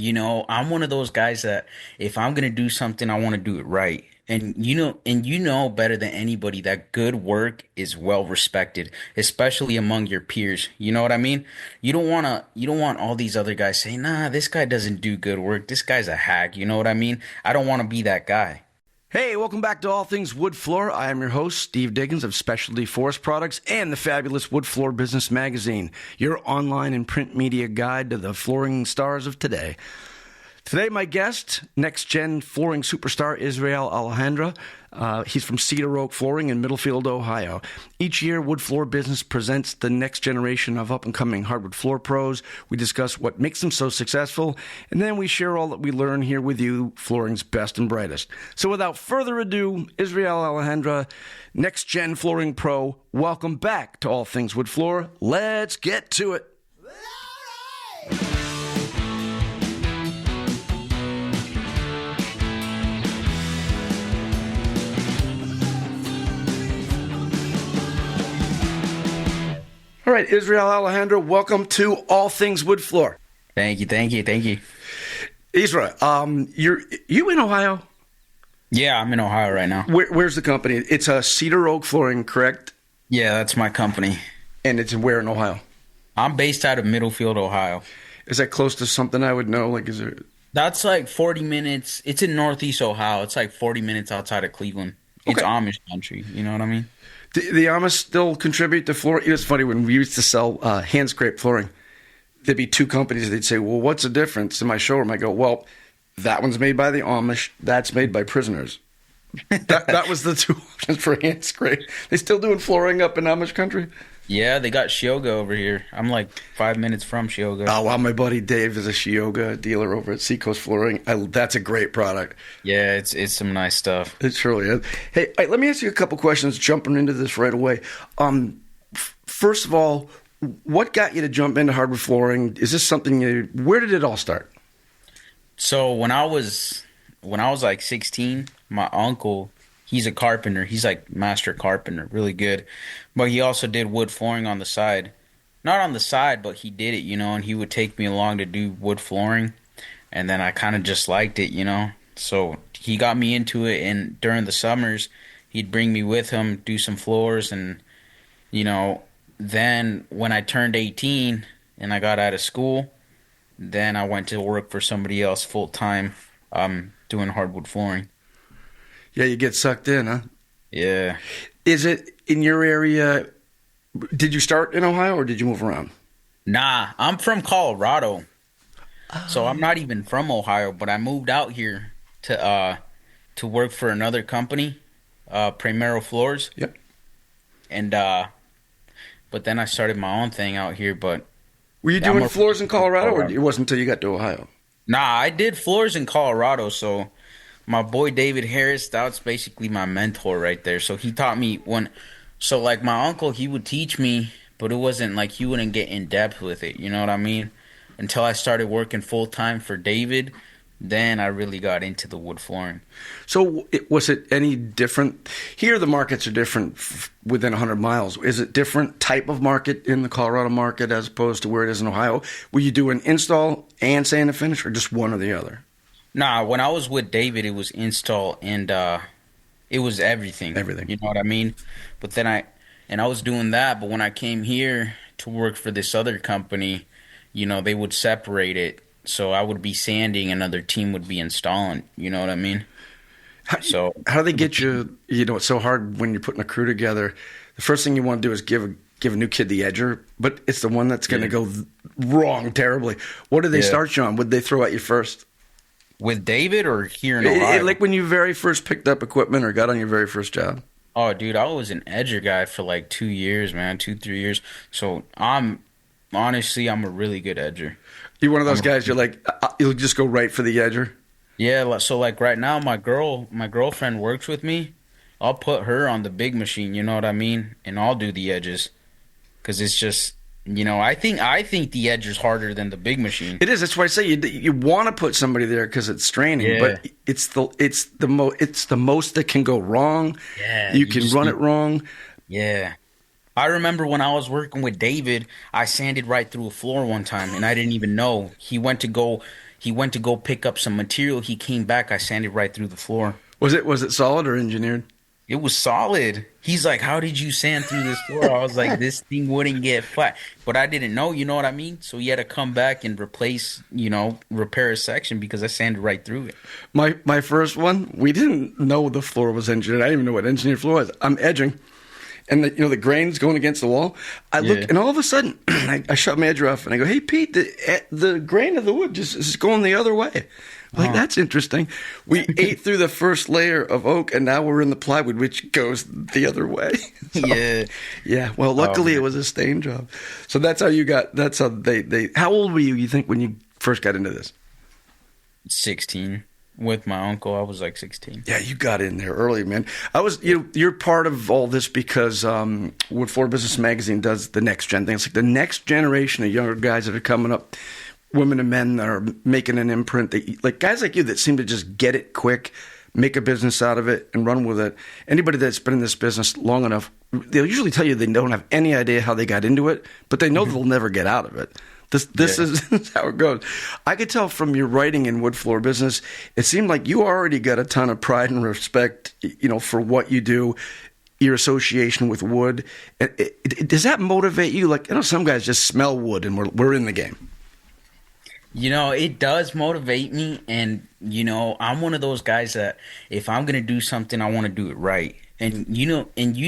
I'm one of those guys that if I'm gonna do something, I want to do it right. And you know better than anybody that good work is well respected, especially among your peers. You know what I mean? You don't want all these other guys saying, "Nah, this guy doesn't do good work. This guy's a hack." You know what I mean? I don't want to be that guy. Hey, welcome back to All Things Wood Floor. I am your host, Steve Diggins of Specialty Forest Products and the fabulous Wood Floor Business Magazine, your online and print media guide to the flooring stars of today. Today, my guest, next-gen flooring superstar Israel Alejandre. He's from Cedar Oak Flooring in Middlefield, Ohio. Each year, Wood Floor Business presents the next generation of up-and-coming hardwood floor pros. We discuss what makes them so successful, and then we share all that we learn here with you, flooring's best and brightest. So without further ado, Israel Alejandre, next-gen flooring pro, welcome back to All Things Wood Floor. Let's get to it. All right, Israel Alejandre, welcome to All Things Wood Floor. Thank you. Israel, you in Ohio? Yeah, I'm in Ohio right now. Where's the company? It's a Cedar Oak Flooring, correct? Yeah, that's my company. And it's where in Ohio? I'm based out of Middlefield, Ohio. Is that close to something I would know? Like, is it? That's like 40 minutes. It's in Northeast Ohio. It's like 40 minutes outside of Cleveland. It's Amish country. You know what I mean? The Amish still contribute to flooring? It's funny, when we used to sell hand-scraped flooring, there'd be two companies. They'd say, well, what's the difference? In my showroom, I go, well, that one's made by the Amish. That's made by prisoners. That was the two options for hand-scrape. They still doing flooring up in Amish country? Yeah, they got Shioga over here. I'm like 5 minutes from Shioga. Oh, wow. My buddy Dave is a Shioga dealer over at Seacoast Flooring. That's a great product. Yeah, it's some nice stuff. It surely is. Hey, let me ask you a couple questions jumping into this right away. First of all, what got you to jump into hardwood flooring? Is this something where did it all start? So when I was like 16, my uncle, he's a carpenter. He's like master carpenter, really good. But he also did wood flooring on the side. Not on the side, but he did it, and he would take me along to do wood flooring. And then I kind of just liked it, So he got me into it, and during the summers, he'd bring me with him, do some floors. And, then when I turned 18 and I got out of school, then I went to work for somebody else full-time doing hardwood flooring. Yeah, you get sucked in, huh? Yeah. Is it in your area? Did you start in Ohio or did you move around? Nah, I'm from Colorado. So I'm not even from Ohio, but I moved out here to work for another company, Primero Floors. Yep. And but then I started my own thing out here, but were you doing floors in Colorado or it wasn't until you got to Ohio? Nah, I did floors in Colorado, so my boy David Harris, that's basically my mentor right there. So he taught me like my uncle, he would teach me, but it wasn't like he wouldn't get in depth with it. You know what I mean? Until I started working full time for David, then I really got into the wood flooring. So was it any different? Here the markets are different within 100 miles. Is it different type of market in the Colorado market as opposed to where it is in Ohio? Will you do an install and sand and finish or just one or the other? Nah, when I was with David, it was install and it was everything. Everything. You know what I mean? But then I was doing that, but when I came here to work for this other company, they would separate it. So I would be sanding, another team would be installing. You know what I mean? How do they get you? It's so hard when you're putting a crew together. The first thing you want to do is give a new kid the edger, but it's the one that's going to go wrong terribly. What did they start you on? What did they throw at you first? With David or here in Ohio? Like when you very first picked up equipment or got on your very first job? Oh, dude, I was an edger guy for like 2 years, man, 2-3 years. So I'm a really good edger. You're one of those guys, you're like, you'll just go right for the edger? Yeah, so like right now, my girlfriend works with me. I'll put her on the big machine, you know what I mean? And I'll do the edges. Because it's just, I think the edge is harder than the big machine. It is. That's why I say you want to put somebody there because it's straining, but it's the most that can go wrong. Yeah, you can run it wrong. Yeah. I remember when I was working with David, I sanded right through a floor one time, and I didn't even know. He went to go He went to go pick up some material. He came back. I sanded right through the floor. Was it solid or engineered? It was solid. He's like, "How did you sand through this floor?" I was like, "This thing wouldn't get flat." But I didn't know, you know what I mean? So he had to come back and replace, repair a section because I sanded right through it. My first one, we didn't know the floor was engineered. I didn't even know what engineered floor was. I'm edging, and the grain's going against the wall. I look, Yeah. and all of a sudden, I shut my edger off, and I go, "Hey, Pete, the grain of the wood just is going the other way." Like, that's interesting. We ate through the first layer of oak, and now we're in the plywood, which goes the other way. So, Yeah. yeah. Well, luckily it was a stain job. So that's how you got. That's how they. How old were you? You think when you first got into this? 16. With my uncle, I was like 16. Yeah, you got in there early, man. You're part of all this because Wood Floor Business Magazine does the next gen thing. It's like the next generation of younger guys that are coming up, women and men that are making an imprint. Like guys like you that seem to just get it quick, make a business out of it, and run with it. Anybody that's been in this business long enough, they'll usually tell you they don't have any idea how they got into it, but they know they'll never get out of it. This is how it goes. I could tell from your writing in wood floor business, it seemed like you already got a ton of pride and respect, for what you do, your association with wood. Does that motivate you? Like, some guys just smell wood and we're in the game. It does motivate me, and I'm one of those guys that if I'm gonna do something, I want to do it right. And you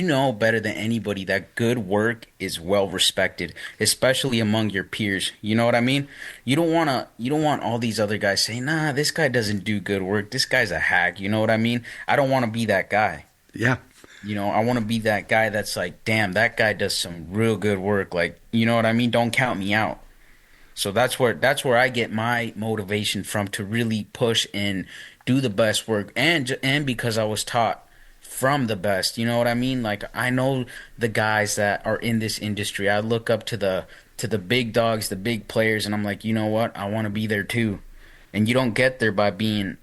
know better than anybody that good work is well respected, especially among your peers. You know what I mean? You don't want all these other guys saying, "Nah, this guy doesn't do good work. This guy's a hack." You know what I mean? I don't want to be that guy. Yeah. I want to be that guy that's like, "Damn, that guy does some real good work." Like, you know what I mean? Don't count me out. So that's where I get my motivation from to really push and do the best work, and because I was taught from the best. You know what I mean? Like, I know the guys that are in this industry. I look up to the big dogs, the big players, and I'm like, you know what? I want to be there too. And you don't get there by being,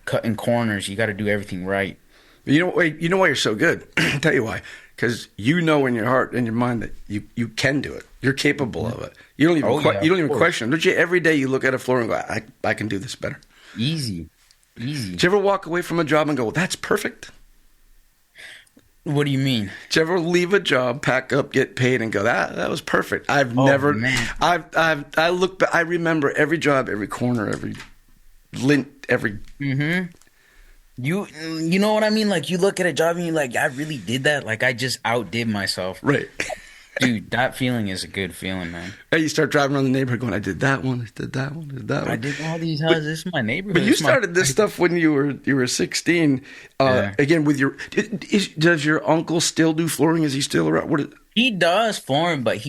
cutting corners. You got to do everything right. You know why you're so good? I'll tell you why. Because you know in your heart and your mind that you can do it. You're capable of it. You don't even question. Don't you? Every day you look at a floor and go, I can do this better. Easy. Did you ever walk away from a job and go, well, that's perfect? What do you mean? Did you ever leave a job, pack up, get paid, and go, that was perfect? I remember every job, every corner, every lint, every. Mm-hmm. You know what I mean? Like, you look at a job and you're like, I really did that. Like, I just outdid myself. Right. Dude, that feeling is a good feeling, man. Hey, you start driving around the neighborhood going, I did that one, I did that one, I did that one. I did all these houses. This is my neighborhood. But you started this stuff when you were 16. Yeah. Again, with does your uncle still do flooring? Is he still around? He does flooring, but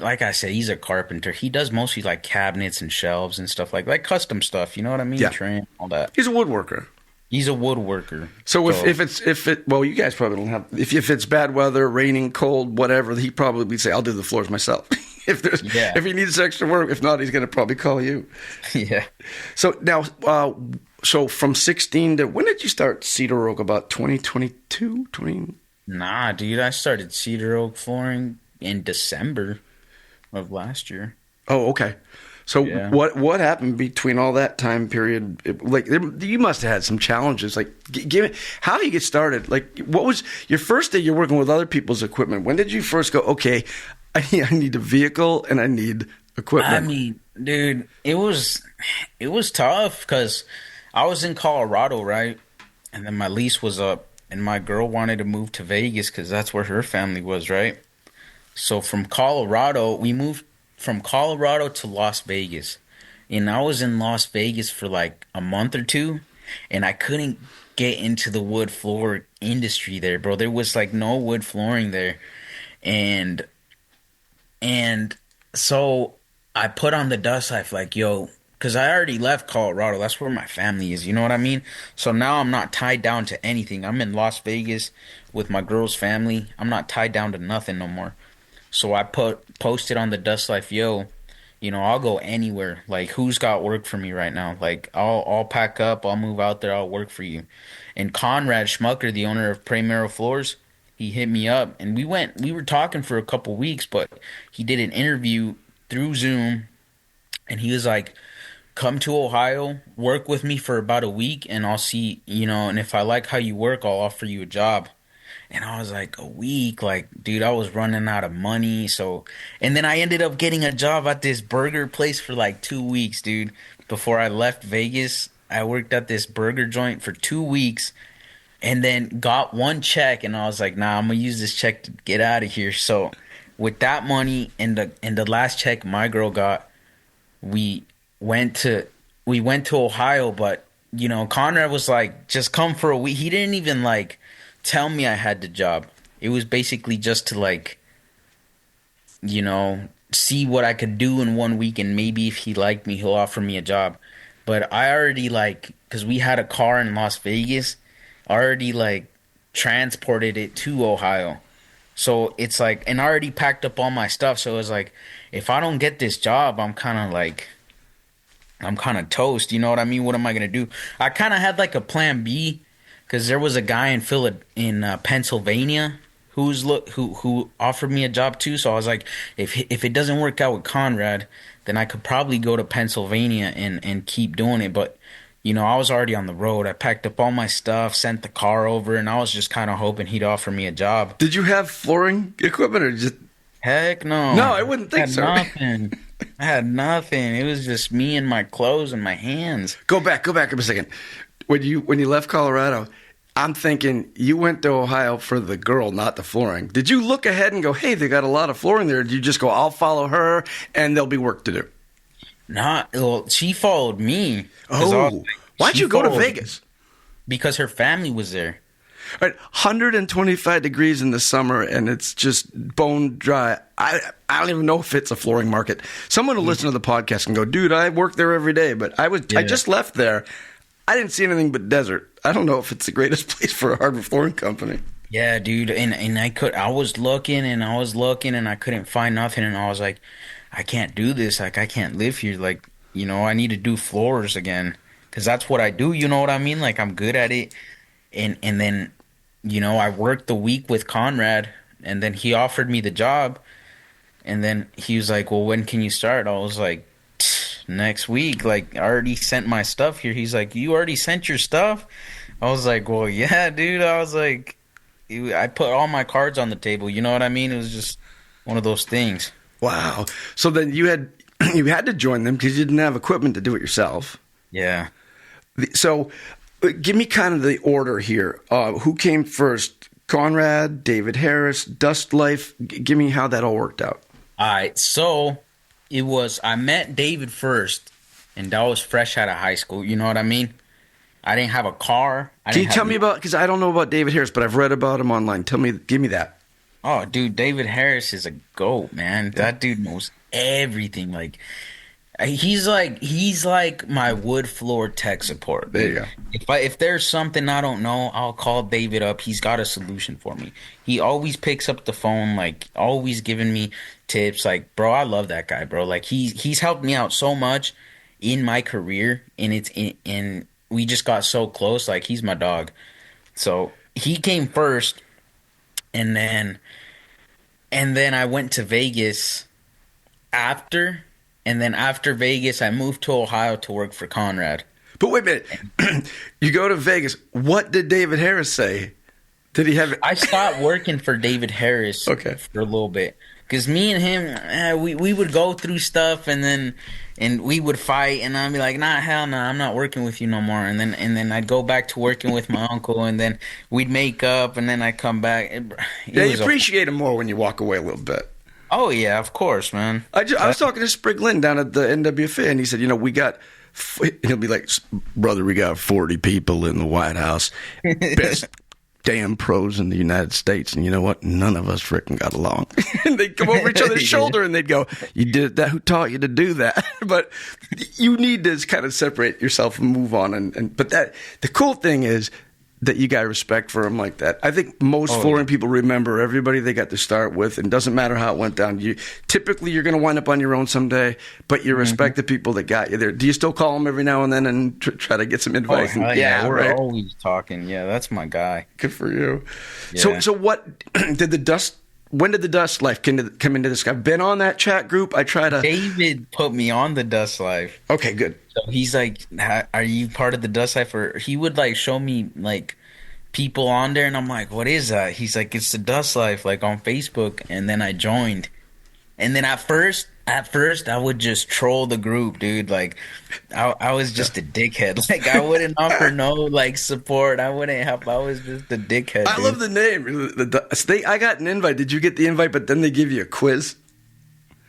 like I said, he's a carpenter. He does mostly like cabinets and shelves and stuff like custom stuff. You know what I mean? Yeah. Trim, all that. He's a woodworker. He's a woodworker. So well, you guys probably don't have. If it's bad weather, raining, cold, whatever, he probably would say, "I'll do the floors myself." If he needs extra work, if not, he's going to probably call you. Yeah. So now, so from 16 to when did you start Cedar Oak? About 2022, 20. Nah, dude, I started Cedar Oak Flooring in December of last year. Oh, okay. So Yeah. what happened between all that time period? Like, you must have had some challenges. Like, give me how do you get started? Like, what was your first day you're working with other people's equipment? When did you first go, okay, I need a vehicle and I need equipment? I mean, dude, it was tough because I was in Colorado, right? And then my lease was up, and my girl wanted to move to Vegas because that's where her family was, right? So from Colorado, we moved from Colorado to Las Vegas. And I was in Las Vegas for like a month or two, and I couldn't get into the wood floor industry there, bro. There was like no wood flooring there. And so I put on the dust life like, yo, because I already left Colorado. That's where my family is. You know what I mean? So now I'm not tied down to anything. I'm in Las Vegas with my girl's family. I'm not tied down to nothing no more. So I posted on the dust life, yo, I'll go anywhere. Like, who's got work for me right now? Like, I'll pack up. I'll move out there. I'll work for you. And Conrad Schmucker, the owner of Primero Floors, he hit me up, and we were talking for a couple weeks, but he did an interview through Zoom, and he was like, come to Ohio, work with me for about a week, and I'll see, and if I like how you work, I'll offer you a job. And I was like, a week? Like, dude, I was running out of money. So, and then I ended up getting a job at this burger place for like 2 weeks, dude. Before I left Vegas, I worked at this burger joint for 2 weeks and then got one check. And I was like, nah, I'm going to use this check to get out of here. So, with that money and the last check my girl got, we went to Ohio, but Conrad was like, just come for a week. He didn't even like tell me I had the job. It was basically just to like, see what I could do in 1 week, and maybe if he liked me, he'll offer me a job. But I already like, because we had a car in Las Vegas, I already like transported it to Ohio. So it's like, and I already packed up all my stuff. So it's like, if I don't get this job, I'm kind of toast. You know what I mean? What am I gonna do? I kind of had like a plan B, because there was a guy in Pennsylvania who offered me a job too. So I was like, if it doesn't work out with Conrad, then I could probably go to Pennsylvania and keep doing it. But I was already on the road. I packed up all my stuff, sent the car over, and I was just kind of hoping he'd offer me a job. Did you have flooring equipment or just? Heck no. No, I wouldn't think so. Nothing. I had nothing. It was just me and my clothes and my hands. Go back a second. When you left Colorado, I'm thinking you went to Ohio for the girl, not the flooring. Did you look ahead and go, hey, they got a lot of flooring there? Or did you just go, I'll follow her and there'll be work to do? Well, she followed me. Oh, why'd you go to Vegas? Because her family was there. All right, 125 degrees in the summer, and it's just bone dry. I don't even know if it's a flooring market. Someone will listen to the podcast and go, dude, I work there every day, but I just left there. I didn't see anything but desert. I don't know if it's the greatest place for a hardwood flooring company. Yeah, dude, and I was looking and I couldn't find nothing, and I was like, I can't do this. Like, I can't live here. Like, I need to do floors again, because that's what I do. You know what I mean? Like, I'm good at it. And then, I worked the week with Conrad, and then he offered me the job, and then he was like, well, when can you start? I was like, next week. Like, I already sent my stuff here. He's like, you already sent your stuff? I was like, well, yeah, dude. I was like, I put all my cards on the table. You know what I mean? It was just one of those things. Wow. So then you had to join them because you didn't have equipment to do it yourself. Yeah. So give me kind of the order here. Who came first? Conrad, David Harris, Dust Life. Give me how that all worked out. All right. So I met David first, and that was fresh out of high school. You know what I mean? I didn't have a car. Can you tell me about, because I don't know about David Harris, but I've read about him online. Give me that. Oh, dude, David Harris is a GOAT, man. That dude knows everything. Like, he's like my wood floor tech support. There you go. If there's something I don't know, I'll call David up. He's got a solution for me. He always picks up the phone, like, always giving me tips. Like, bro, I love that guy, bro. Like, he's helped me out so much in my career, and we just got so close. Like, he's my dog. So he came first, and then I went to Vegas after. And then after Vegas, I moved to Ohio to work for Conrad. But wait a minute. You go to Vegas. What did David Harris say? Did he have it? I stopped working for David Harris for a little bit. Because me and him, we would go through stuff, and we would fight, and I'd be like, nah, hell no, I'm not working with you no more. And then I'd go back to working with my uncle, and then we'd make up, and then I'd come back. You appreciate him more when you walk away a little bit. Oh, yeah, of course, man. I was talking to Sprig Lynn down at the NWFA, and he said, he'll be like, brother, we got 40 people in the White House. Best damn pros in the United States. And you know what? None of us frickin' got along. And they'd come over each other's shoulder, and they'd go, you did that? Who taught you to do that? But you need to kind of separate yourself and move on. But the cool thing is that you got respect for him like that. I think most flooring people remember everybody they got to start with, and it doesn't matter how it went down. Typically, you're going to wind up on your own someday, but you respect the people that got you there. Do you still call them every now and then and try to get some advice? Yeah, we're always talking. Yeah, that's my guy. Good for you. Yeah. So what did the Dust when did the Dust Life come into this? I've been on that chat group. I try to. David put me on the Dust Life. Okay, good. So he's like, "Are you part of the Dust Life?" Or he would like show me like people on there, and I'm like, "What is that?" He's like, "It's the Dust Life, like on Facebook." And then I joined, and then at first I would just troll the group, dude. Like, I was just a dickhead. Like, I wouldn't offer no like support. I wouldn't help. I was just a dickhead. I love the name. I got an invite. Did you get the invite? But then they give you a quiz.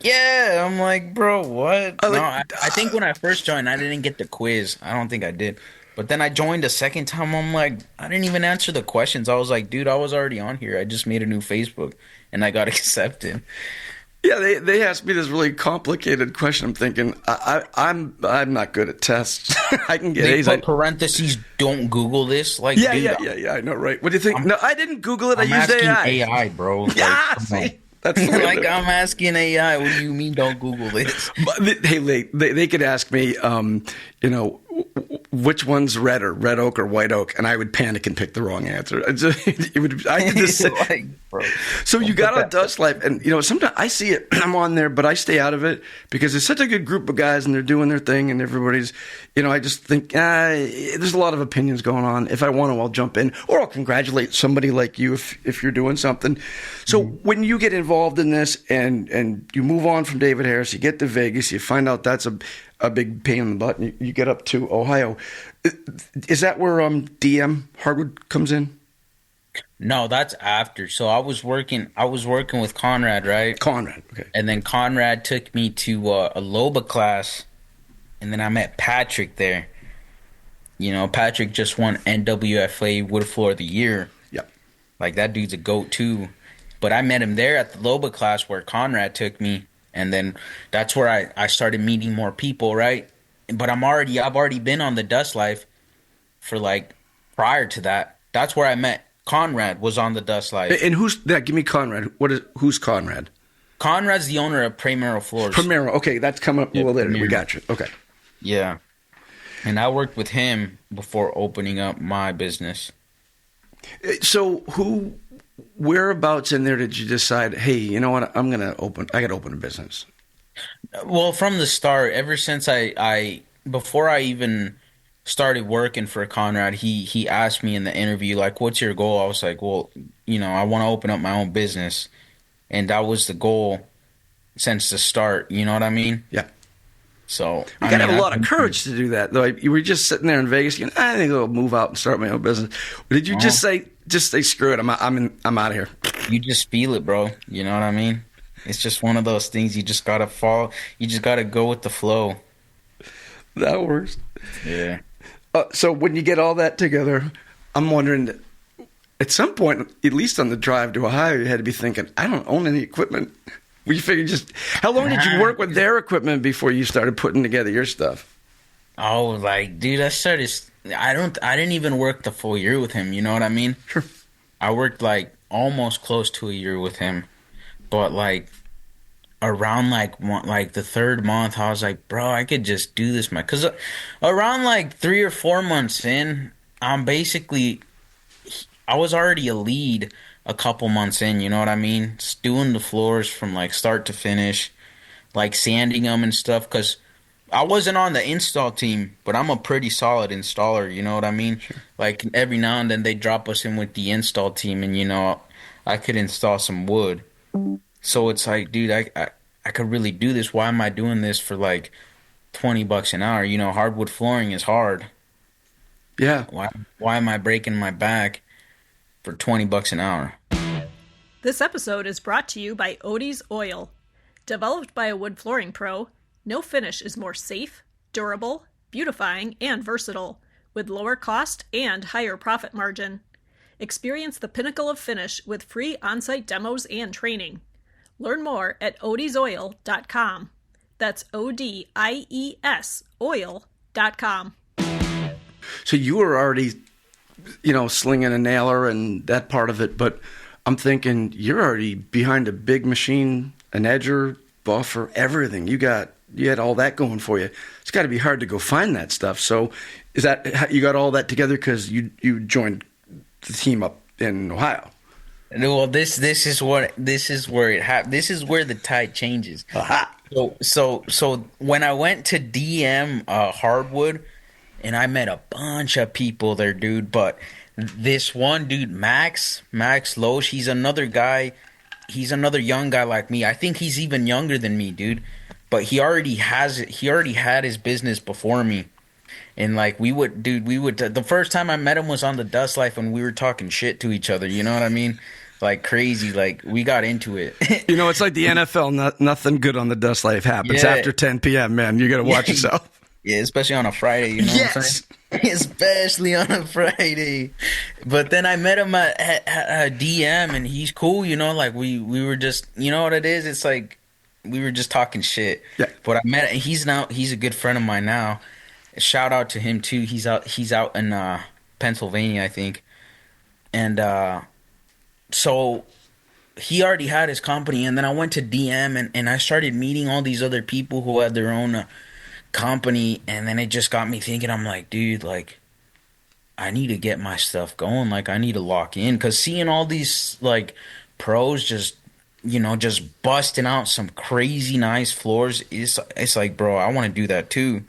Yeah, I'm like, bro, what? I think when I first joined, I didn't get the quiz. I don't think I did. But then I joined a second time. I'm like, I didn't even answer the questions. I was like, dude, I was already on here. I just made a new Facebook, and I got accepted. Yeah, they asked me this really complicated question. I'm thinking, I'm not good at tests. I can get A's. Put parentheses, don't Google this. Like, yeah, dude, yeah. I know, right? What do you think? No, I didn't Google it. I used AI. AI, bro. Like, yeah, see, that's the way like I'm asking AI. What do you mean? Don't Google this? But, hey, they could ask me, which one's red oak or white oak, and I would panic and pick the wrong answer. I could just say, like, bro, so you got on Dust Life, and sometimes I see it. I'm on there, but I stay out of it because it's such a good group of guys, and they're doing their thing, and everybody's, I just think there's a lot of opinions going on. If I want to, I'll jump in, or I'll congratulate somebody like you if you're doing something. So when you get involved in this, and you move on from David Harris, you get to Vegas, you find out that's a big pain in the butt, and you get up to Ohio. Is that where DM hardwood comes in? No, that's after. So I was working with Conrad, right? Conrad, okay. And then Conrad took me to a Loba class, and then I met Patrick there. Patrick just won NWFA Wood Floor of the Year. Yep. Like, that dude's a GOAT too. But I met him there at the Loba class where Conrad took me. And then that's where I started meeting more people, right? But I've already been on the Dust Life for like prior to that. That's where I met Conrad, was on the Dust Life. And who's that? Give me Conrad. Who's Conrad? Conrad's the owner of Primero Floors. Primero, okay, that's coming up a little later. Primero. We got you. Okay. Yeah. And I worked with him before opening up my business. So whereabouts in there did you decide, hey, you know what, I got to open a business? Well, from the start, ever since before I even started working for Conrad, he asked me in the interview, like, what's your goal? I was like, well, I want to open up my own business. And that was the goal since the start. You know what I mean? Yeah. So you got to have a lot of courage to do that, though. You were just sitting there in Vegas, I think I'll move out and start my own business. Or did you just say screw it, I'm out of here? You just feel it, bro. You know what I mean? It's just one of those things. You just gotta fall. You just gotta go with the flow. That works. Yeah. So when you get all that together, I'm wondering, at some point, at least on the drive to Ohio, you had to be thinking, I don't own any equipment. We figured how long did you work with their equipment before you started putting together your stuff? Oh, like, dude, I didn't even work the full year with him. You know what I mean? Sure. I worked like almost close to a year with him, but like around like the third month, I was like, bro, I could just do this, man. Because around like 3 or 4 months in, I was already a lead. A couple months in, you know what I mean? Just doing the floors from like start to finish, like sanding them and stuff. Because I wasn't on the install team, but I'm a pretty solid installer, you know what I mean? Sure. Like every now and then they drop us in with the install team, and I could install some wood. So it's like, dude, I could really do this. Why am I doing this for like $20 an hour? Hardwood flooring is hard. Yeah. Why am I breaking my back for $20 an hour? This episode is brought to you by Odie's Oil. Developed by a wood flooring pro, no finish is more safe, durable, beautifying, and versatile, with lower cost and higher profit margin. Experience the pinnacle of finish with free on-site demos and training. Learn more at odiesoil.com. That's ODIES oil.com. So you were already slinging a nailer and that part of it, but I'm thinking you're already behind a big machine, an edger, buffer, everything. You had all that going for you. It's got to be hard to go find that stuff. So is that you got all that together because you joined the team up in Ohio? Well, this is where the tide changes. Aha. So when I went to DM Hardwood, and I met a bunch of people there, dude. But this one dude, Max Loesch, he's another guy. He's another young guy like me. I think he's even younger than me, dude. But he already has it. He already had his business before me. And like the first time I met him was on the Dust Life and we were talking shit to each other. You know what I mean? Like crazy. Like we got into it. It's like the NFL. Nothing good on the Dust Life happens Yeah. after 10 p.m., man. You got to watch yourself. Yeah, especially on a Friday, you know what I'm saying? Especially on a Friday. But then I met him at DM and he's cool, like we were just, you know what it is? It's like we were just talking shit. Yeah. But I met he's a good friend of mine now. Shout out to him too. He's out in Pennsylvania, I think. And so he already had his company, and then I went to DM and I started meeting all these other people who had their own company, and then it just got me thinking. I'm like, dude, like I need to get my stuff going. Like I need to lock in, because seeing all these like pros just busting out some crazy nice floors, it's like, bro, I want to do that too.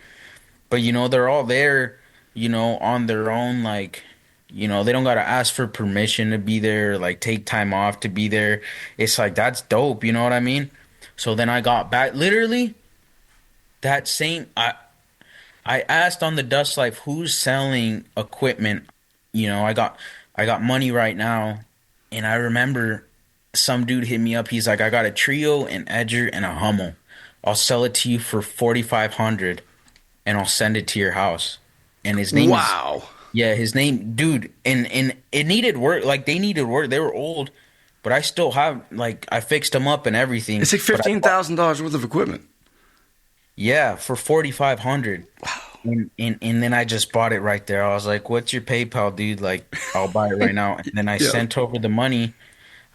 But they're all there, on their own, like they don't gotta ask for permission to be there, like take time off to be there. It's like, that's dope, you know what I mean? So then I got back, literally that same, I asked on the Dust Life, who's selling equipment. I got money right now, and I remember some dude hit me up. He's like, I got a Trio, an Edger, and a Hummel. I'll sell it to you for $4,500, and I'll send it to your house. And his name Wow. his name, dude, and it needed work. Like they needed work. They were old, but I still have, like, I fixed them up and everything. It's like $15,000 worth of equipment. Yeah, for $4,500. Wow. And then I just bought it right there. I was like, "What's your PayPal, dude? Like, I'll buy it right now." And then I sent over the money.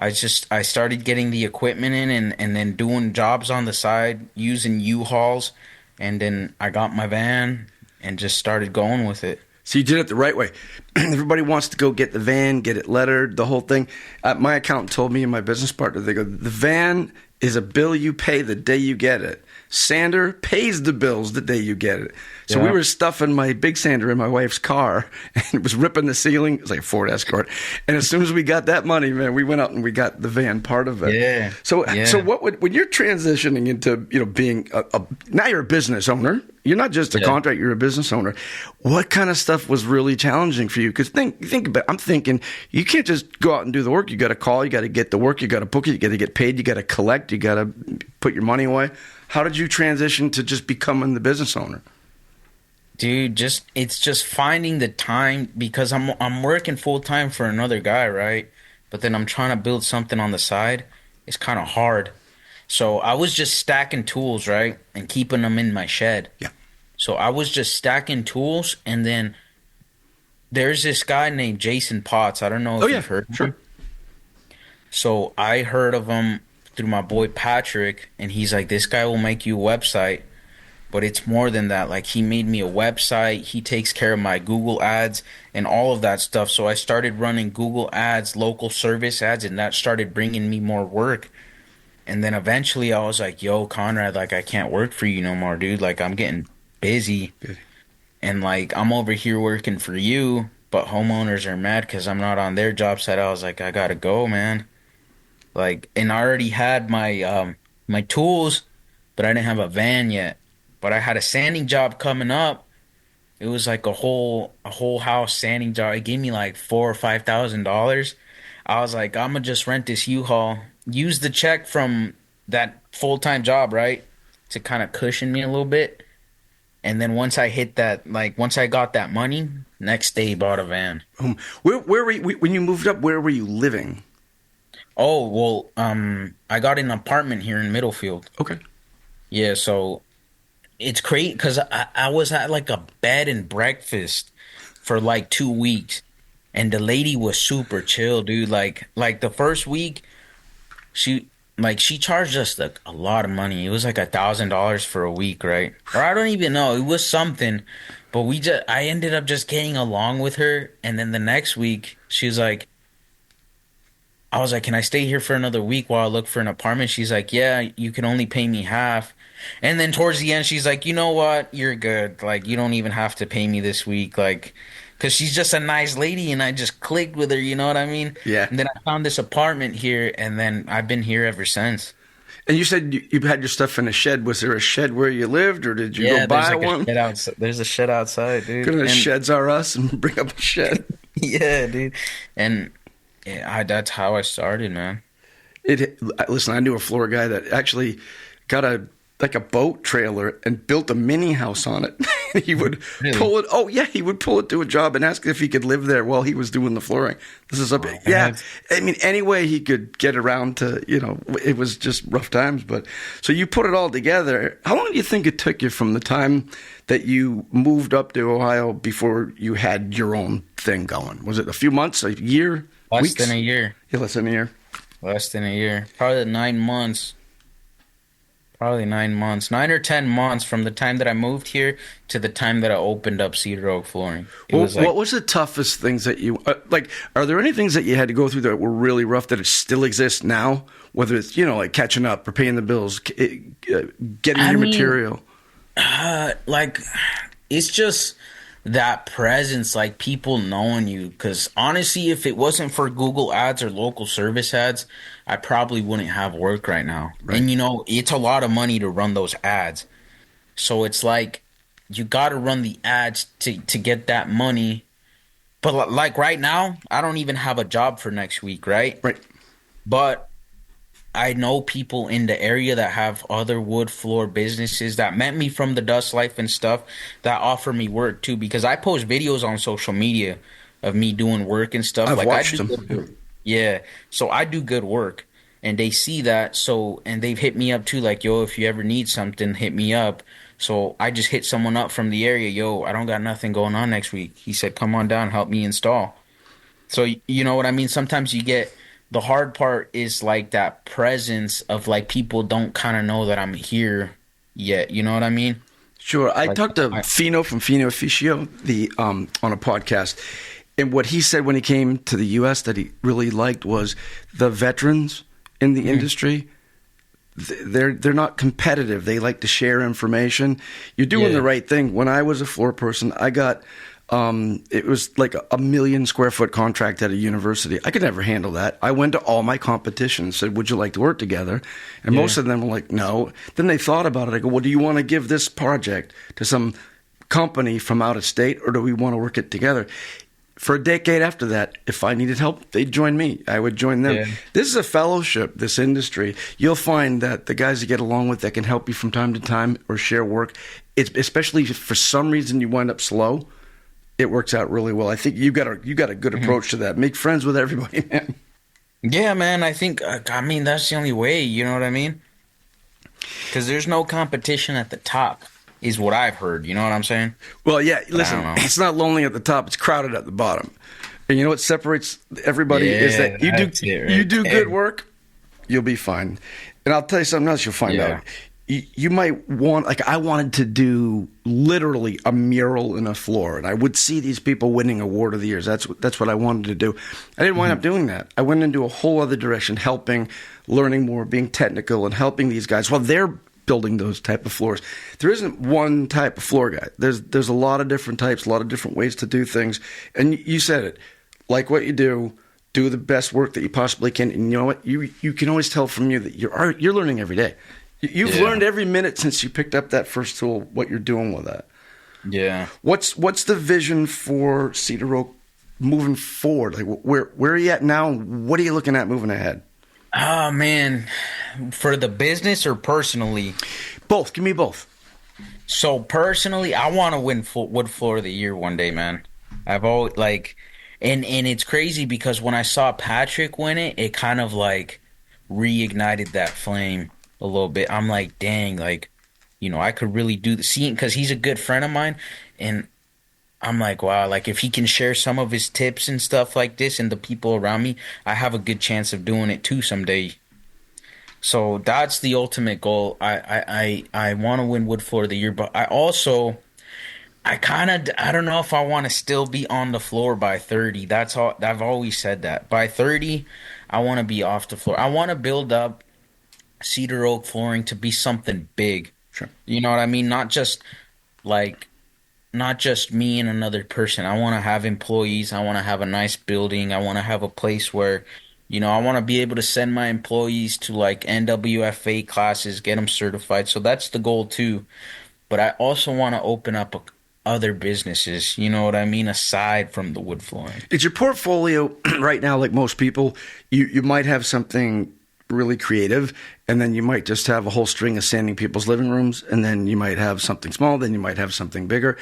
I started getting the equipment in, and then doing jobs on the side using U-Hauls, and then I got my van and just started going with it. So you did it the right way. Everybody wants to go get the van, get it lettered, the whole thing. My accountant told me and my business partner, they go, the van is a bill you pay the day you get it. Sander pays the bills the day you get it. So we were stuffing my big sander in my wife's car, and it was ripping the ceiling. It was like a Ford Escort. And as soon as we got that money, man, we went out and we got the van part of it. Yeah. So when you're transitioning into being now you're a business owner. You're not just a contractor, you're a business owner. What kind of stuff was really challenging for you? Because think about it. I'm thinking you can't just go out and do the work. You got to call, you got to get the work, you got to book it, you got to get paid, you got to collect, you got to put your money away. How did you transition to just becoming the business owner? Dude, it's just finding the time, because I'm working full time for another guy, right? But then I'm trying to build something on the side. It's kind of hard. So I was just stacking tools, right? And keeping them in my shed. Yeah. So I was just stacking tools, and then there's this guy named Jason Potts. I don't know if you've heard of him. So I heard of him through my boy Patrick, and he's like, this guy will make you a website. But it's more than that. Like, he made me a website. He takes care of my Google ads and all of that stuff. So I started running Google ads, local service ads, and that started bringing me more work. And then eventually I was like, yo, Conrad, like, I can't work for you no more, dude. Like, I'm getting busy. And, like, I'm over here working for you, but homeowners are mad because I'm not on their job site. I was like, I got to go, man. Like, and I already had my my tools, but I didn't have a van yet. But I had a sanding job coming up. It was like a whole house sanding job. It gave me like $4,000 or $5,000. I was like, I'm gonna just rent this U-Haul, use the check from that full-time job, right, to kind of cushion me a little bit. And then once I hit that, like once I got that money, next day bought a van. Where were you, when you moved up? Where were you living? Oh well, I got an apartment here in Middlefield. Okay. Yeah, so. It's great because I was at like a bed and breakfast for like 2 weeks, and the lady was super chill, dude. Like the first week, she charged us like a lot of money. It was like $1,000 for a week, right? Or I don't even know. It was something, but I ended up just getting along with her, and then the next week she was like, I was like, can I stay here for another week while I look for an apartment? She's like, yeah, you can only pay me half. And then towards the end, she's like, you know what? You're good. Like, you don't even have to pay me this week. Like, because she's just a nice lady and I just clicked with her, you know what I mean? Yeah. And then I found this apartment here and then I've been here ever since. And you said you had your stuff in a shed. Was there a shed where you lived, or did you Yeah, go there's buy like a one? shed outside. There's a shed outside, dude. Go to the And Sheds R Us and bring up a shed. yeah, dude. And that's how I started, man. Listen, I knew a floor guy that actually got a boat trailer and built a mini house on it. He would Really? pull it. Oh yeah, he would pull it to a job and ask if he could live there while he was doing the flooring. This is yeah. man. I mean, any way he could get around to, it was just rough times. But so you put it all together. How long do you think it took you from the time that you moved up to Ohio before you had your own thing going? Was it a few months, a year, Less weeks? than a year. Yeah, less than a year. Less than a year. Probably 9 months. Probably 9 months. 9 or 10 months from the time that I moved here to the time that I opened up Cedar Oak Flooring. It was like, What was the toughest things that you like? Are there any things that you had to go through that were really rough that it still exists now? Whether it's like catching up or paying the bills, getting I your mean, material. like, it's just that presence, like people knowing you. Because honestly, if it wasn't for Google ads or local service ads, I probably wouldn't have work right now. Right. And it's a lot of money to run those ads. So it's like you got to run the ads to get that money. But like right now, I don't even have a job for next week, right? Right. But I know people in the area that have other wood floor businesses that met me from the dust life and stuff that offer me work too, because I post videos on social media of me doing work and stuff. I've Like watched I do them. good work. Yeah. So I do good work and they see that. So, and they've hit me up too, like, yo, if you ever need something, hit me up. So I just hit someone up from the area. Yo, I don't got nothing going on next week. He said, come on down, help me install. So you know what I mean? Sometimes you get the hard part is like that presence of like people don't kind of know that I'm here yet. You know what I mean? Sure. I Like talked to Fino from Fino Officio on a podcast, and what he said when he came to the U.S. that he really liked was the veterans in the industry. They're not competitive. They like to share information. You're doing the right thing. When I was a floor person, I got it was like a 1 million square foot contract at a university. I could never handle that. I went to all my competitions, said, "Would you like to work together?" And most of them were like, "No." Then they thought about it. I go, "Well, do you want to give this project to some company from out of state, or do we want to work it together?" For a decade after that, if I needed help, they'd join me. I would join them. Yeah. This is a fellowship, this industry. You'll find that the guys you get along with that can help you from time to time or share work, it's, especially if for some reason you wind up slow, it works out really well. I think you got a good approach to that. Make friends with everybody, man. Yeah, man. I think, I mean, that's the only way. You know what I mean? Because there's no competition at the top, is what I've heard. You know what I'm saying? Well, yeah, listen, don't know. it's not lonely at the top, it's crowded at the bottom. And you know what separates everybody is that you that's it right you do there. good work, you'll be fine. And I'll tell you something else you'll find Yeah. out. You might want, like I wanted to do literally a mural in a floor, and I would see these people winning award of the years. That's what I wanted to do. I didn't wind up doing that. I went into a whole other direction, helping, learning more, being technical, and helping these guys while they're building those type of floors. There isn't one type of floor guy. There's a lot of different types, a lot of different ways to do things. And you said it, like what you do the best work that you possibly can. And you know what? You can always tell from you that you're learning every day. You've learned every minute since you picked up that first tool what you're doing with that. Yeah. What's the vision for Cedar Oak moving forward? Like where are you at now? What are you looking at moving ahead? Oh, man. For the business or personally? Both. Give me both. So personally, I want to win Wood Floor of the Year one day, man. I've always like, and it's crazy because when I saw Patrick win it, it kind of like reignited that flame a little bit. I'm like, dang, like, I could really do the scene because he's a good friend of mine, and I'm like, wow, like if he can share some of his tips and stuff like this and the people around me, I have a good chance of doing it too someday. So that's the ultimate goal. I want to win Wood Floor of the Year, but I I don't know if I want to still be on the floor by 30. That's all. I've always said that. By 30, I want to be off the floor. I want to build up Cedar Oak Flooring to be something big. Sure. You know what I mean? Like not just me and another person. I want to have employees. I want to have a nice building. I want to have a place where, I want to be able to send my employees to like NWFA classes, get them certified. So that's the goal too. But I also want to open up other businesses, you know what I mean, aside from the wood flooring. It's your portfolio right now, like most people, you might have something really creative, and then you might just have a whole string of sanding people's living rooms, and then you might have something small, then you might have something bigger.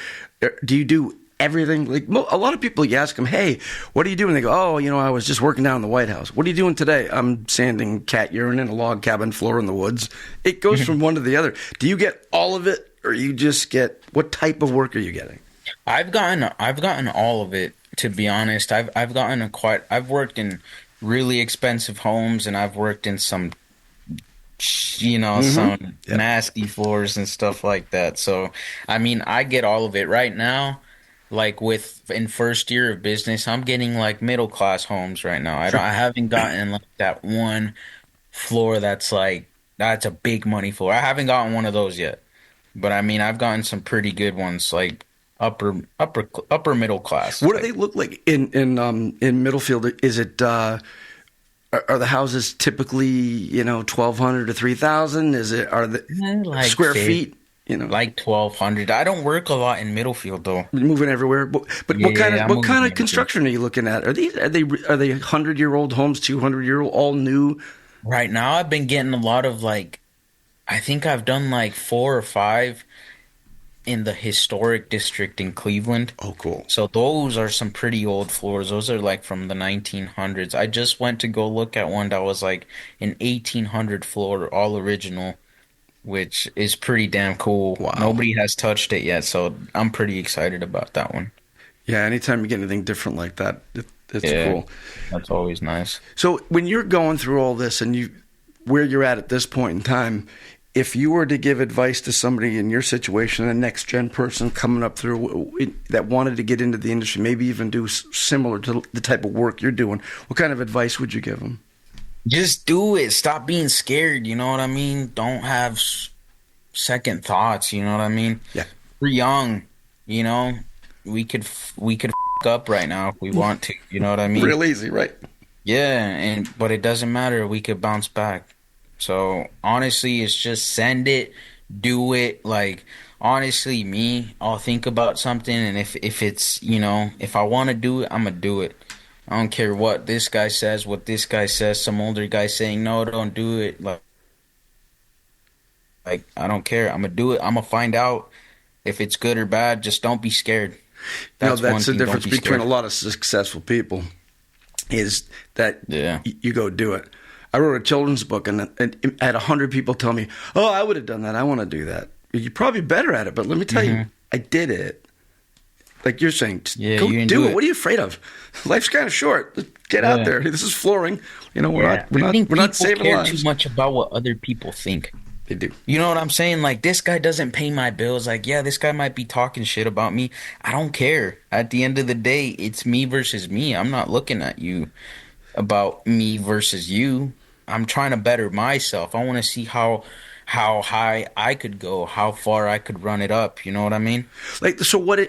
Do you do everything? Like a lot of people, you ask them, hey, what are you doing? They go, oh, I was just working down in the White House. What are you doing today? I'm sanding cat urine in a log cabin floor in the woods. It goes from one to the other. Do you get all of it, or you just get, what type of work are you getting? I've gotten all of it, to be honest. I've worked in really expensive homes, and I've worked in some some nasty floors and stuff like that. So I mean, I get all of it right now. Like in first year of business, I'm getting like middle class homes right now. I haven't gotten like that one floor that's a big money floor. I haven't gotten one of those yet. But I mean, I've gotten some pretty good ones, like upper middle class. What do they look like in Middlefield? Is it are the houses typically 1,200 to 3,000? Are the like square feet? Like 1,200. I don't work a lot in Middlefield though. You're moving everywhere. But what kind of construction are you looking at? Are they 100-year-old homes, 200-year-old, all new? Right now, I've been getting a lot of I think I've done like 4 or 5 in the historic district in Cleveland. Oh, cool. So those are some pretty old floors. Those are like from the 1900s. I just went to go look at one that was like an 1800 floor, all original, which is pretty damn cool. Wow. Nobody has touched it yet, so I'm pretty excited about that one. Yeah, anytime you get anything different like that, it's cool. That's always nice. So when you're going through all this and where you're at this point in time, if you were to give advice to somebody in your situation, a next gen person coming up through that wanted to get into the industry, maybe even do similar to the type of work you're doing, what kind of advice would you give them? Just do it. Stop being scared. You know what I mean? Don't have second thoughts. You know what I mean? Yeah. We're young. We could f up right now if we want to. You know what I mean? Real easy, right? Yeah, but it doesn't matter. We could bounce back. So honestly, it's just send it, do it. Like honestly, I'll think about something, and if it's if I want to do it, I'm gonna do it. I don't care what this guy says, what this guy says. Some older guy saying no, don't do it. Like I don't care. I'm gonna do it. I'm gonna find out if it's good or bad. Just don't be scared. That's the difference between a lot of successful people is that you go do it. I wrote a children's book, and I had 100 people tell me, oh, I would have done that. I want to do that. You're probably better at it, but let me tell you, I did it. Like you're saying, go do it. What are you afraid of? Life's kind of short. Get out there. This is flooring. We're not saving care lives. Too much about what other people think. They do. You know what I'm saying? Like, this guy doesn't pay my bills. Like, yeah, this guy might be talking shit about me. I don't care. At the end of the day, it's me versus me. I'm not looking at you about me versus you. I'm trying to better myself. I want to see how high I could go, how far I could run it up. You know what I mean? Like, so what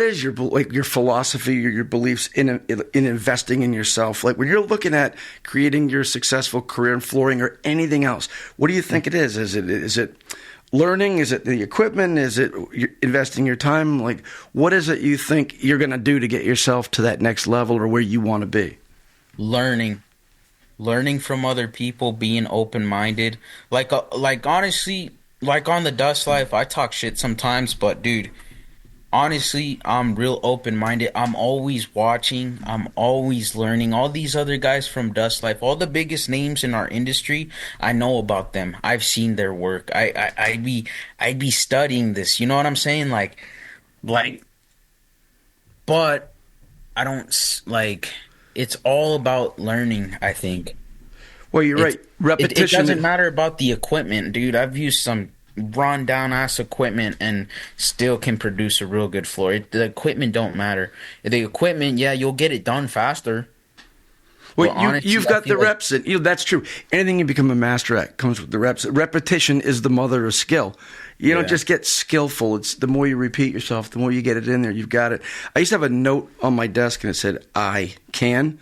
is your philosophy or your beliefs in investing in yourself? Like when you're looking at creating your successful career in flooring or anything else, what do you think it is? Is it learning? Is it the equipment? Is it investing your time? Like, what is it you think you're going to do to get yourself to that next level or where you want to be? Learning from other people, being open-minded. Like honestly, like on the Dust Life, I talk shit sometimes, but dude, honestly, I'm real open-minded. I'm always watching. I'm always learning. All these other guys from Dust Life, all the biggest names in our industry, I know about them. I've seen their work. I'd be studying this. You know what I'm saying? Like, but I don't like. It's all about learning, I think. Well, you're right. Repetition. It doesn't matter about the equipment, dude. I've used some run down ass equipment and still can produce a real good floor. The equipment don't matter. The equipment, yeah, you'll get it done faster. Well, Honestly, you've got the reps. And, that's true. Anything you become a master at comes with the reps. Repetition is the mother of skill. You don't just get skillful. It's the more you repeat yourself, the more you get it in there. You've got it. I used to have a note on my desk, and it said, I can.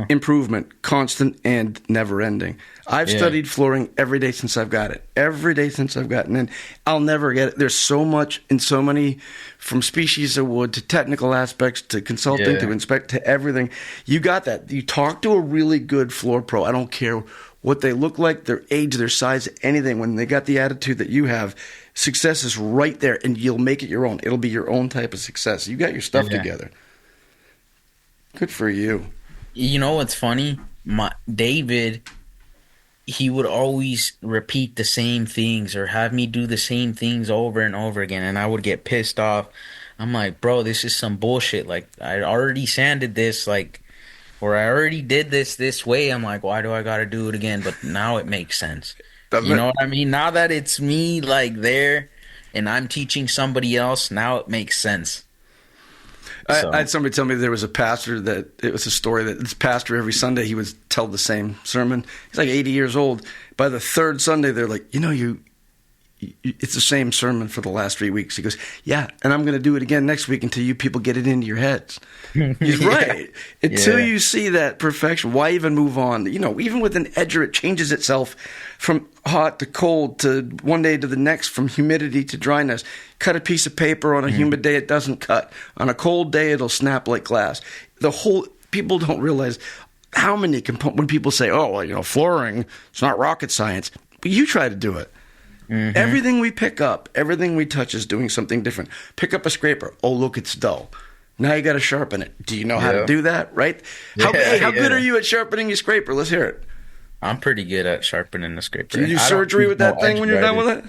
Improvement, constant and never ending. I've studied flooring every day since I've got it. Every day since I've gotten it. I'll never get it. There's so much and so many, from species of wood to technical aspects to consulting to inspect to everything. You got that. You talk to a really good floor pro. I don't care what they look like, their age, their size, anything. When they got the attitude that you have, success is right there, and you'll make it your own. It'll be your own type of success. You got your stuff together. Good for you. You know what's funny? David, he would always repeat the same things or have me do the same things over and over again, and I would get pissed off. I'm like, bro, this is some bullshit. Like, I already sanded this, like, or I already did this way. I'm like, why do I gotta do it again? But now it makes sense. You know what I mean? Now that it's me, like, there, and I'm teaching somebody else, now it makes sense. I had somebody tell me there was a pastor that it was a story that this pastor every Sunday he would tell the same sermon. He's like 80 years old. By the third Sunday, they're like, it's the same sermon for the last 3 weeks. He goes, yeah, and I'm going to do it again next week until you people get it into your heads. He's right. Until you see that perfection, why even move on? Even with an edger, it changes itself from hot to cold to one day to the next, from humidity to dryness. Cut a piece of paper on a humid day, it doesn't cut. On a cold day, it'll snap like glass. People don't realize how many components, when people say, oh, well, flooring, it's not rocket science. But you try to do it. Everything we pick up, everything we touch is doing something different. Pick up a scraper. Oh, look, it's dull. Now you got to sharpen it. Do you know how to do that, right? How good are you at sharpening your scraper? Let's hear it. I'm pretty good at sharpening the scraper. Can you do surgery with that thing when you're done with it?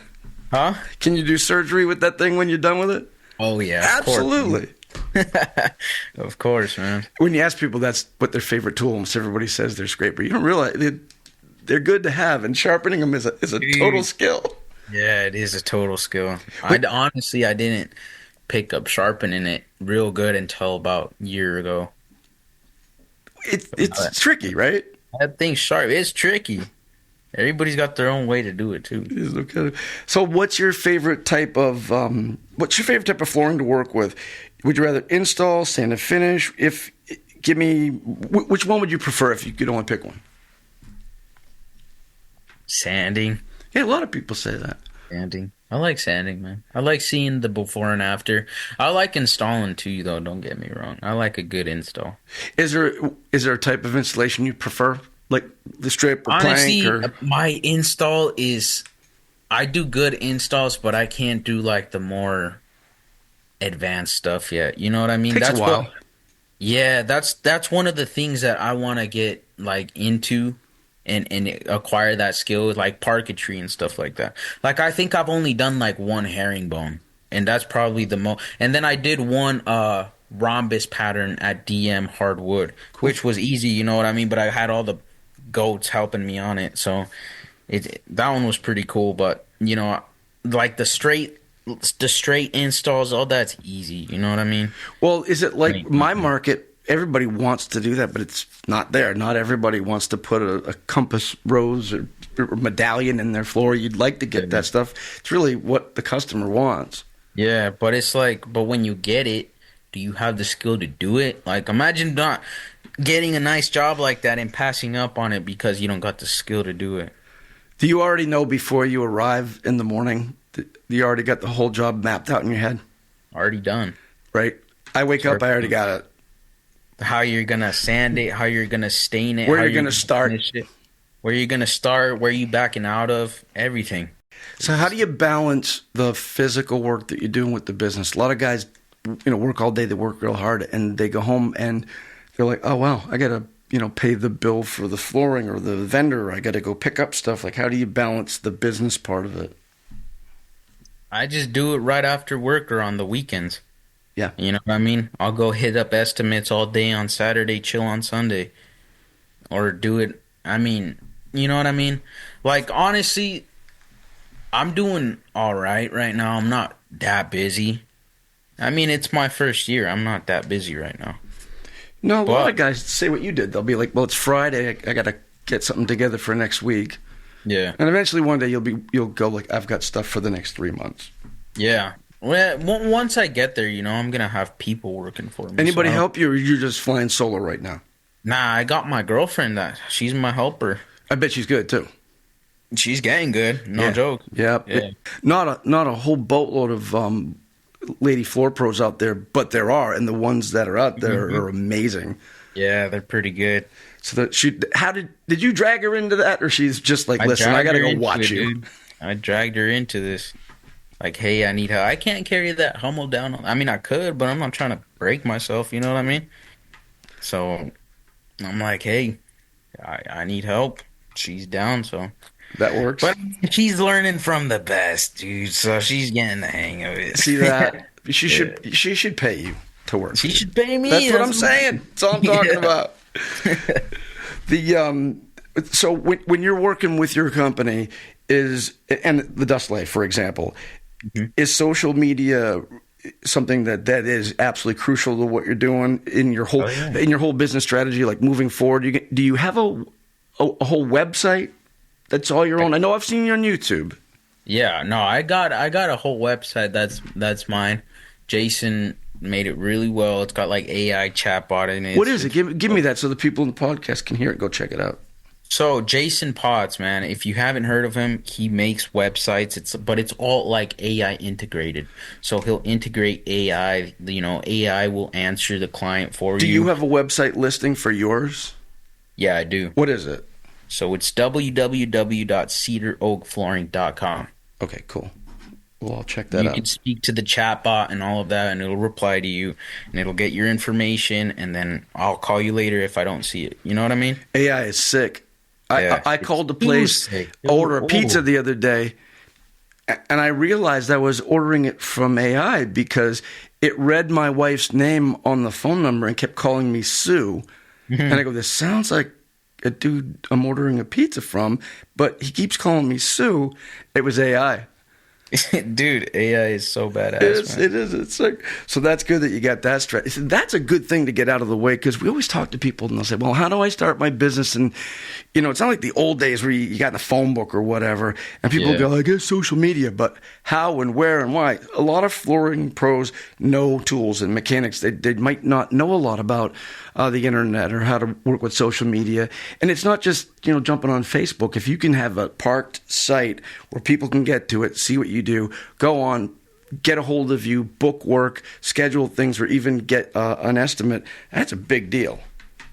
Huh? Can you do surgery with that thing when you're done with it? Oh, yeah. Absolutely. Of course, man. When you ask people that's what their favorite tool, almost everybody says their scraper. You don't realize they're good to have, and sharpening them is a total skill. Yeah, it is a total skill. I didn't pick up sharpening it real good until about a year ago. It's tricky, right? That thing's sharp. It's tricky. Everybody's got their own way to do it too. So, what's your favorite type of flooring to work with? Would you rather install, sand and finish? Which one would you prefer if you could only pick one? Sanding. Yeah, a lot of people say that. Sanding. I like sanding, man. I like seeing the before and after. I like installing too, though. Don't get me wrong. I like a good install. Is there a type of installation you prefer, like the strip or honestly, plank? Or... my install is, I do good installs, but I can't do like the more advanced stuff yet. You know what I mean? Takes a while. That's one of the things that I want to get like into. And acquire that skill, like parquetry and stuff like that. Like, I think I've only done like one herringbone, and that's probably the most. And then I did one rhombus pattern at DM hardwood, which was easy, you know what I mean? But I had all the goats helping me on it, so that one was pretty cool. But like the straight installs, all that's easy. You know what I mean? Well, is it like my market? Everybody wants to do that, but it's not there. Not everybody wants to put a compass rose or medallion in their floor. You'd like to get that stuff. It's really what the customer wants. Yeah, but it's like, but when you get it, do you have the skill to do it? Like, imagine not getting a nice job like that and passing up on it because you don't got the skill to do it. Do you already know before you arrive in the morning? You already got the whole job mapped out in your head? Already done. Right. I wake up, I already got it. How you're gonna sand it, how you're gonna stain it, where you're gonna start, where you're gonna start, where you backing out of, everything. So how do you balance the physical work that you're doing with the business? A lot of guys, work all day, they work real hard, and they go home and they're like, oh wow, I gotta pay the bill for the flooring or the vendor, or I gotta go pick up stuff. Like, how do you balance the business part of it? I just do it right after work or on the weekends. Yeah. You know what I mean? I'll go hit up estimates all day on Saturday, chill on Sunday. Or do it, you know what I mean? Like, honestly, I'm doing all right now. I'm not that busy. I mean, it's my first year. I'm not that busy right now. No, a lot of guys say what you did. They'll be like, well, it's Friday. I got to get something together for next week. Yeah. And eventually one day you'll go like, I've got stuff for the next 3 months. Yeah. Well, once I get there, I'm going to have people working for me. Anybody help you, or you're just flying solo right now? Nah, I got my girlfriend. She's my helper. I bet she's good, too. She's getting good. No joke. Yeah. Not a whole boatload of lady floor pros out there, but there are, and the ones that are out there are amazing. Yeah, they're pretty good. So did you drag her into that, or she's just like, listen, I got to go watch you? Dude. I dragged her into this. Like, hey, I need help. I can't carry that Hummel down. I mean, I could, but I'm not trying to break myself. You know what I mean? So I'm like, hey, I need help. She's down, so that works. But she's learning from the best, dude. So she's getting the hang of it. See that? She should pay you to work. She should pay me. That's what I'm saying. That's all I'm talking about. So when you're working with your company and the Dust Light, for example, is social media something that is absolutely crucial to what you're doing in your whole business strategy, like moving forward? Do you have a whole website that's all your own? I know I've seen you on YouTube. Yeah, no, I got a whole website that's mine. Jason made it really well. It's got like AI chatbot in it. What is it? Give me that so the people in the podcast can hear it. Go check it out. So Jason Potts, man, if you haven't heard of him, he makes websites. But it's all like AI integrated. So he'll integrate AI. AI will answer the client for you. Do you have a website listing for yours? Yeah, I do. What is it? So it's www.cedaroakflooring.com. Okay, cool. Well, I'll check that out. You can speak to the chatbot and all of that, and it'll reply to you, and it'll get your information, and then I'll call you later if I don't see it. You know what I mean? AI is sick. I called the place, order a pizza the other day, and I realized I was ordering it from AI because it read my wife's name on the phone number and kept calling me Sue. And I go, this sounds like a dude I'm ordering a pizza from, but he keeps calling me Sue. It was AI. Dude, AI is so badass. It is. It's like, so that's good that you got that straight. That's a good thing to get out of the way, because we always talk to people and they'll say, well, how do I start my business? And, it's not like the old days where you got in the phone book or whatever, and people go, I guess social media, but how and where and why? A lot of flooring pros know tools and mechanics. They might not know a lot about the internet or how to work with social media. And it's not just, jumping on Facebook. If you can have a parked site where people can get to it, see what you do, go on, get a hold of you, book work, schedule things, or even get an estimate, that's a big deal.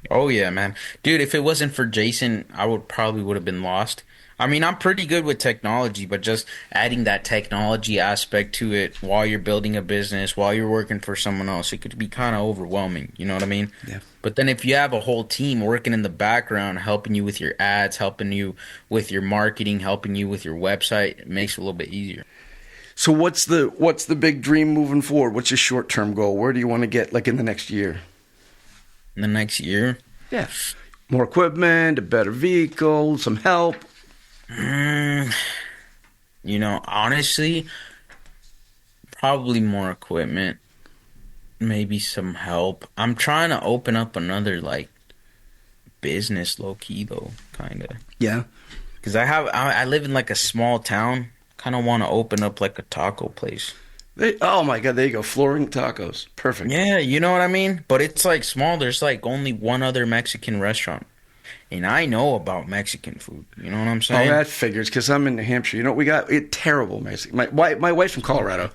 Oh, yeah, man. Dude, if it wasn't for Jason, I would have been lost. I mean, I'm pretty good with technology, but just adding that technology aspect to it while you're building a business, while you're working for someone else, it could be kind of overwhelming. You know what I mean? Yeah. But then if you have a whole team working in the background, helping you with your ads, helping you with your marketing, helping you with your website, it makes it a little bit easier. So what's the big dream moving forward? What's your short-term goal? Where do you want to get, like, in the next year? In the next year? Yeah. More equipment, a better vehicle, some help. Honestly, probably more equipment, maybe some help. I'm trying to open up another, business low-key, though, kind of. Yeah. Because I live in, a small town. Kind of want to open up, a taco place. Oh, my God, there you go. Flooring tacos. Perfect. Yeah, you know what I mean? But it's, small. There's, only one other Mexican restaurant. And I know about Mexican food. You know what I'm saying? Oh, that figures, because I'm in New Hampshire. We got terrible Mexican. My wife's from Colorado,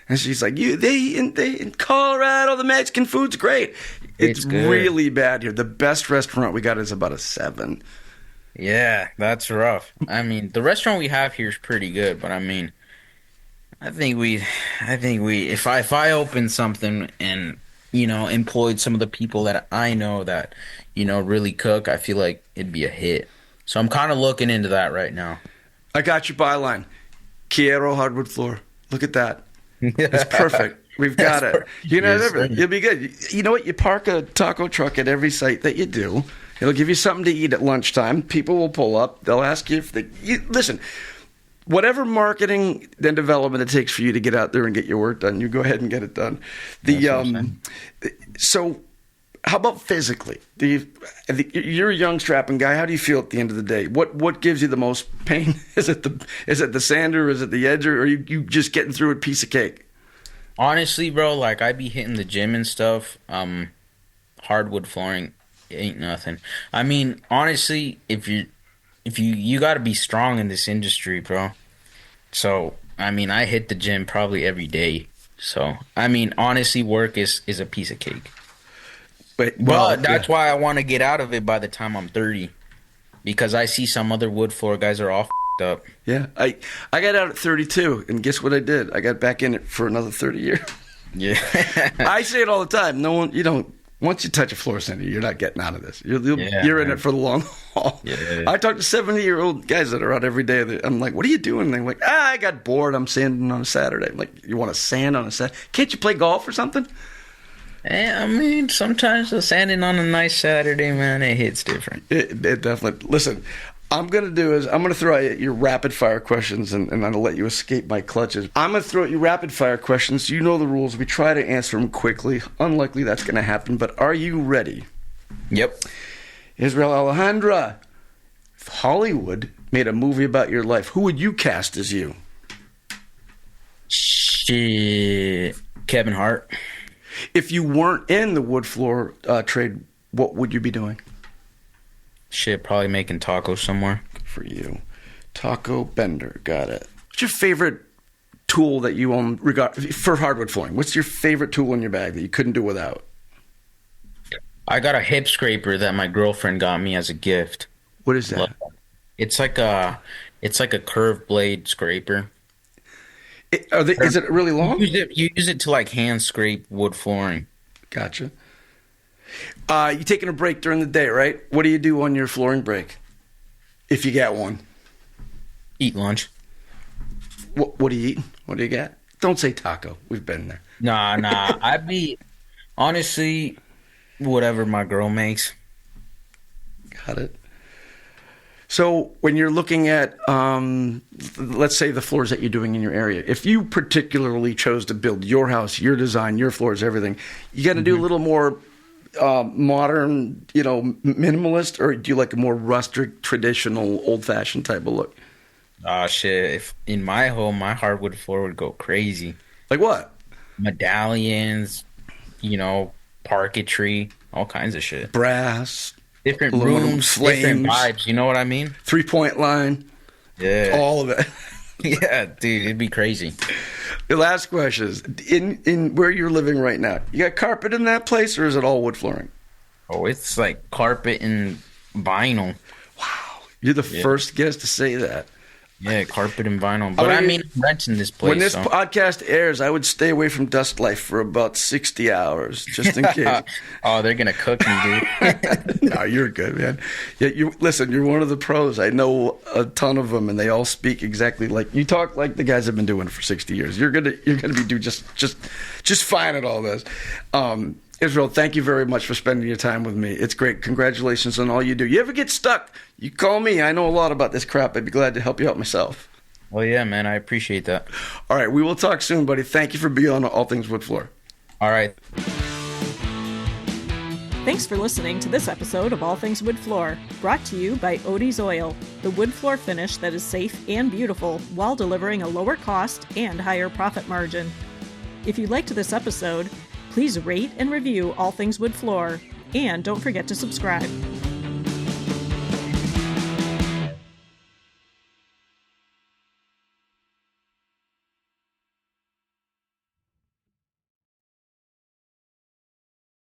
and she's like, in Colorado, the Mexican food's great. It's really bad here. The best restaurant we got is about a 7. Yeah, that's rough. I mean, the restaurant we have here is pretty good, but I mean, I think if I opened something and employed some of the people that I know that really cook, I feel like it'd be a hit. So I'm kind of looking into that right now. I got your byline. Quiero hardwood floor. Look at that. It's perfect. We've got it. You'll be good. You know what? You park a taco truck at every site that you do. It'll give you something to eat at lunchtime. People will pull up. They'll ask you if listen. whatever marketing and development it takes for you to get out there and get your work done, you go ahead and get it done. So how about physically? You're a young strapping guy. How do you feel at the end of the day? What gives you the most pain? Is it the sander? Is it the edger? Or are you just getting through a piece of cake? Honestly, bro, like I be hitting the gym and stuff. Hardwood flooring ain't nothing. I mean, honestly, if you got to be strong in this industry, bro. So, I mean, I hit the gym probably every day. So, I mean, honestly, work is a piece of cake. But that's why I want to get out of it by the time I'm 30, because I see some other wood floor guys are all f***ed up. Yeah, I got out at 32, and guess what I did? I got back in it for another 30 years. Yeah, I say it all the time. No one, once you touch a floor sander, you're not getting out of this. You're in it for the long haul. Yeah. I talk to 70-year-old guys that are out every day. I'm like, what are you doing? They're like, I got bored. I'm sanding on a Saturday. I'm like, you want to sand on a Saturday? Can't you play golf or something? I mean, sometimes the sanding on a nice Saturday, man, it hits different. It definitely. Listen, I'm going to throw at your rapid fire questions, and I'm going to let you escape my clutches. I'm going to throw at you rapid fire questions. You know the rules. We try to answer them quickly. Unlikely that's going to happen, but are you ready? Yep. Israel Alejandre, if Hollywood made a movie about your life, who would you cast as you? Shit. Kevin Hart. If you weren't in the wood floor trade, what would you be doing? Shit, probably making tacos somewhere. Good for you. Taco Bender. Got it. What's your favorite tool that you own for hardwood flooring? What's your favorite tool in your bag that you couldn't do without? I got a hip scraper that my girlfriend got me as a gift. What is that? It's like a curved blade scraper. Is it really long? You use it to like hand scrape wood flooring. Gotcha. You taking a break during the day, right? What do you do on your flooring break, if you get one? Eat lunch. What do you eat? What do you get? Don't say taco. We've been there. Nah. I'd be honestly whatever my girl makes. Got it. So when you're looking at, let's say, the floors that you're doing in your area, if you particularly chose to build your house, your design, your floors, everything, you got to do a little more modern, minimalist, or do you like a more rustic, traditional, old-fashioned type of look? Shit. If in my home, my hardwood floor would go crazy. Like what? Medallions, parquetry, all kinds of shit. Brass. Different rooms, flames, different vibes. You know what I mean? 3-point line. Yeah. All of it. Yeah, dude, it'd be crazy. The last question is, in where you're living right now, you got carpet in that place, or is it all wood flooring? Oh, it's like carpet and vinyl. Wow. You're the first guest to say that. Yeah, carpet and vinyl. But I mean, I'm renting this place. When this podcast airs, I would stay away from Dust Life for about 60 hours, just in case. Oh, they're going to cook me, dude. No, you're good, man. Yeah, listen, you're one of the pros. I know a ton of them, and they all speak exactly like you talk like the guys have been doing it for 60 years. You're gonna be doing just fine at all this. Israel, thank you very much for spending your time with me. It's great. Congratulations on all you do. You ever get stuck, you call me. I know a lot about this crap. I'd be glad to help you out myself. Well, yeah, man. I appreciate that. All right. We will talk soon, buddy. Thank you for being on All Things Wood Floor. All right. Thanks for listening to this episode of All Things Wood Floor, brought to you by Odie's Oil, the wood floor finish that is safe and beautiful while delivering a lower cost and higher profit margin. If you liked this episode, please rate and review All Things Wood Floor, and don't forget to subscribe.